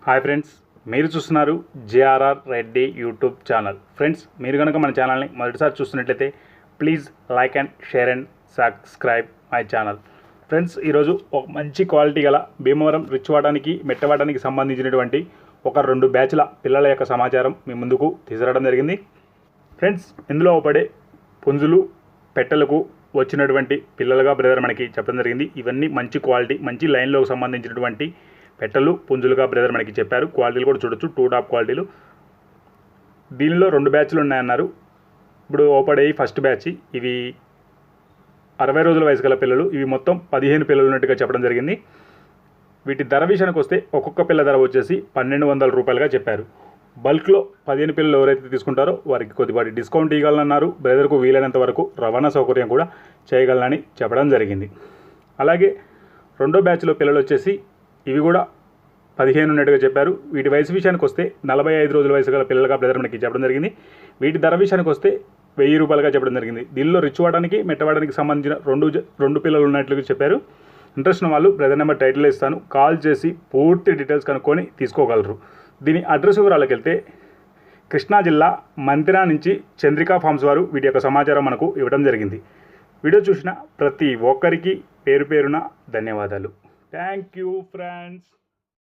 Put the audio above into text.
Hi friends, మీరు చూస్తున్నారు JRR Reddy YouTube channel. Friends, మీరు కనుక మన ఛానల్ని మొదటిసారి చూస్తున్నట్లయితే please like and share and subscribe my channel. Friends, ఈరోజు ఒక మంచి క్వాలిటీ గల భీమవరం రిచ్వాడానికి మెట్టవాడానికి సంబంధించినటువంటి ఒక 2 బ్యాచ్ల పిల్లల యొక్క సమాచారం మీ ముందుకు తీసుకురావడం జరిగింది. ఫ్రెండ్స్, ఇందులో పడే పుంజులు పెట్టెలకు వచ్చినటువంటి పిల్లలుగా బ్రదర్ మనకి చెప్పడం జరిగింది. ఇవన్నీ మంచి క్వాలిటీ, మంచి లైన్లోకి సంబంధించినటువంటి పెట్టెలు పుంజులుగా బ్రదర్ మనకి చెప్పారు. క్వాలిటీలు కూడా చూడొచ్చు, 2 టాప్ క్వాలిటీలు. దీనిలో 2 బ్యాచ్లు ఉన్నాయన్నారు. ఇప్పుడు ఓపడేయి ఫస్ట్ బ్యాచ్. ఇవి 60 రోజుల వయసు గల పిల్లలు. ఇవి మొత్తం 15 పిల్లలు ఉన్నట్టుగా చెప్పడం జరిగింది. వీటి ధర విషయానికి వస్తే ఒక్కొక్క పిల్ల ధర వచ్చేసి 1200 రూపాయలుగా చెప్పారు. బల్క్లో 15 పిల్లలు ఎవరైతే తీసుకుంటారో వారికి కొద్దిపాటి డిస్కౌంట్ ఇవ్వాలన్నారు. బ్రదర్కు వీలైనంత వరకు రవాణా సౌకర్యం కూడా చేయగలనని చెప్పడం జరిగింది. అలాగే రెండో బ్యాచ్లో పిల్లలు వచ్చేసి ఇవి కూడా 15 ఉన్నట్టుగా చెప్పారు. వీటి వయసు విషయానికి వస్తే 45 రోజుల వయసు గల పిల్లలుగా బ్రదర్ మనకి చెప్పడం జరిగింది. వీటి ధర విషయానికి వస్తే 1000 రూపాయలుగా చెప్పడం జరిగింది. దీనిలో రిచ్వాడానికి మెట్టవాడానికి సంబంధించిన రెండు పిల్లలు ఉన్నట్లుగా చెప్పారు. ఇంట్రెస్ట్ ఉన్న వాళ్ళు బ్రదర్ నెంబర్ టైటిల్ ఇస్తాను, కాల్ చేసి పూర్తి డీటెయిల్స్ కనుక్కొని తీసుకోగలరు. దీని అడ్రస్ వివరాలకు వెళ్తే కృష్ణా జిల్లా మంతిరా నుంచి చంద్రికా ఫార్మ్స్ వారు వీటి యొక్క సమాచారం మనకు ఇవ్వడం జరిగింది. వీడియో చూసిన ప్రతి ఒక్కరికి పేరు పేరున ధన్యవాదాలు. Thank you friends.